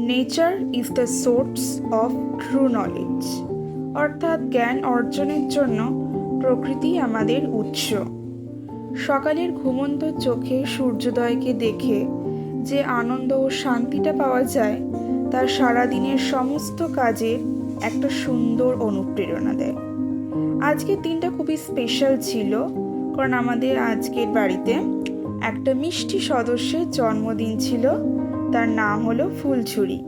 Nature is the source of true knowledge, অর্থাৎ জ্ঞান অর্জনের জন্য প্রকৃতি আমাদের উৎস। সকালের ঘুমন্ত চোখে সূর্যোদয়কে দেখে যে আনন্দ ও শান্তিটা পাওয়া যায়, তা সারাদিনের সমস্ত কাজের একটা সুন্দর অনুপ্রেরণা দেয়। আজকের দিনটা খুবই স্পেশাল ছিল, কারণ আমাদের আজকের বাড়িতে একটা মিষ্টি সদস্যের জন্মদিন ছিল। তার নাম হলো ফুলঝুরি।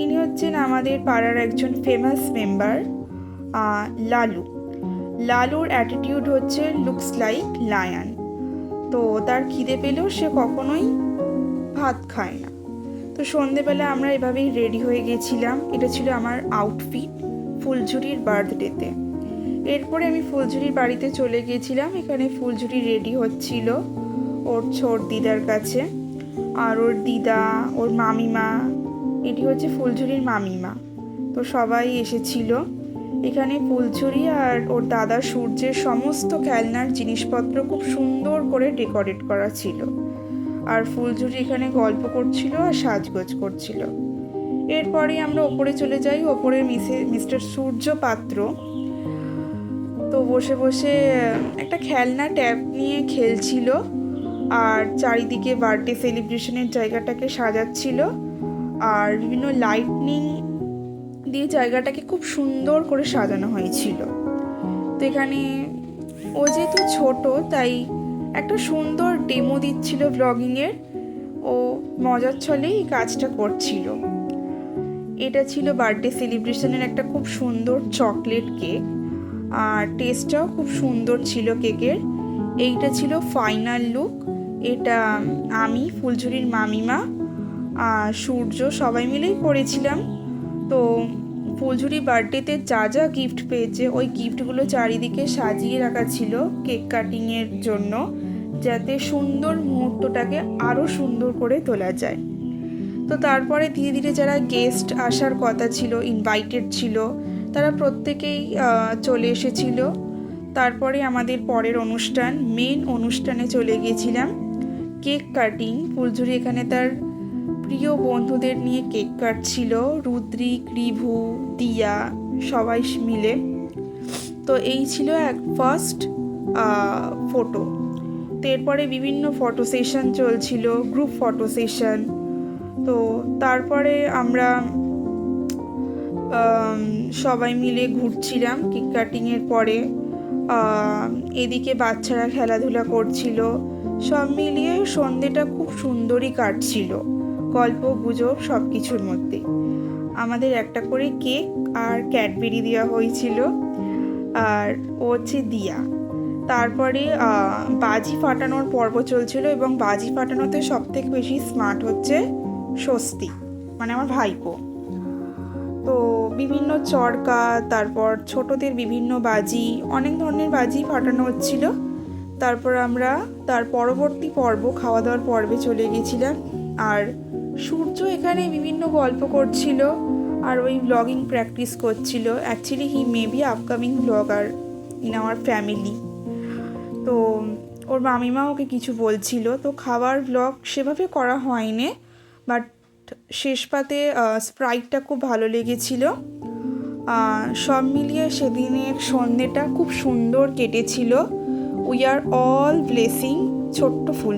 ইনি হচ্ছেন আমাদের পাড়ার একজন ফেমাস মেম্বার, লালুর অ্যাটিটিউড হচ্ছে লুকস লাইক লায়ন। তো তার খিদে পেলেও সে কখনোই ভাত খায় না। তো সন্ধেবেলা আমরা এভাবেই রেডি হয়ে গেছিলাম। এটা ছিল আমার আউটফিট ফুলঝুরির বার্থডেতে। এরপরে আমি ফুলঝুরির বাড়িতে চলে গিয়েছিলাম। এখানে ফুলঝুরি রেডি হচ্ছিল ওর ছোট দিদার কাছে। আর ওর দিদা, ওর মামিমা, এটি হচ্ছে ফুলঝুরির মামিমা। তো সবাই এসেছিল। এখানে ফুলঝুরি আর ওর দাদা সূর্যের সমস্ত খেলনার জিনিসপত্র খুব সুন্দর করে ডেকোরেট করা ছিল। আর ফুলঝুরি এখানে গল্প করছিল আর সাজগোজ করছিল। এরপরে আমরা ওপরে চলে যাই। ওপরে মিস্টার সূর্য পাত্র তো বসে বসে একটা খেলনা ট্যাব নিয়ে খেলছিল আর চারিদিকে বার্থডে সেলিব্রেশনের জায়গাটাকে সাজাচ্ছিল আর বিভিন্ন লাইটনিং দিয়ে জায়গাটাকে খুব সুন্দর করে সাজানো হয়েছিল। তো এখানে ও যেহেতু ছোট, তাই একটা সুন্দর ডেমো দিচ্ছিল ব্লগিংয়ের। ও মজার ছলেই এই কাজটা করছিল। এটা ছিল বার্থডে সেলিব্রেশনের একটা খুব সুন্দর চকলেট কেক, আর টেস্টটাও খুব সুন্দর ছিল কেকের। এইটা ছিল ফাইনাল লুক। এটা আমি, ফুলঝুরির মামিমা আর সূর্য সবাই মিলেই করেছিলাম। তো ফুলঝুরি বার্থডেতে যা যা গিফট পেয়েছে, ওই গিফটগুলো চারিদিকে সাজিয়ে রাখা ছিল কেক কাটিংয়ের জন্য, যাতে সুন্দর মুহূর্তটাকে আরও সুন্দর করে তোলা যায়। তো তারপরে ধীরে ধীরে যারা গেস্ট আসার কথা ছিল, ইনভাইটেড ছিল, তারা প্রত্যেকেই চলে এসেছিল। তারপরে আমাদের পরের অনুষ্ঠান, মেন অনুষ্ঠানে চলে গিয়েছিলাম, কেক কাটিং। ফুলঝুরি এখানে তার প্রিয় বন্ধুদের নিয়ে কেক কাটছিল, রুদ্রিক, রিভু, দিয়া, সবাই মিলে। তো এই ছিল এক ফার্স্ট ফটো। তো এরপরে বিভিন্ন ফটো সেশন চলছিল, গ্রুপ ফটো সেশন। তো তারপরে আমরা সবাই মিলে ঘুরছিলাম কেক কাটিংয়ের পরে। এদিকে বাচ্চারা খেলাধুলা করছিল। সব মিলিয়ে সন্ধেটা খুব সুন্দরই কাটছিল, গল্প গুজব সব কিছুর মধ্যে। আমাদের একটা করে কেক আর ক্যাডবেরি দেওয়া হয়েছিল, আর ও হচ্ছে দিয়া। তারপরে বাজি ফাটানোর পর্ব চলছিল, এবং বাজি ফাটানোতে সবথেকে বেশি স্মার্ট হচ্ছে স্বস্তি, মানে আমার ভাইপো। তো বিভিন্ন চরকা, তারপর ছোটদের বিভিন্ন বাজি, অনেক ধরনের বাজি ফাটানো হচ্ছিল। তারপর আমরা তার পরবর্তী পর্ব, খাওয়া দাওয়ার পর্বে চলে গেছিলাম। আর সূর্য এখানে বিভিন্ন গল্প করছিল আর ওই ব্লগিং প্র্যাকটিস করছিল। Actually he may be upcoming blogger in our family. তো ওর মামিমা ওকে কিছু বলছিল। তো খাবার ব্লগ সেভাবে করা হয়নি, বাট শেষ পাতে স্প্রাইটটা খুব ভালো লেগেছিল। সব মিলিয়ে সেদিনের সন্ধ্যেটা খুব সুন্দর কেটেছিল। উই আর অল ব্লেসিং ছোট্ট ফুল।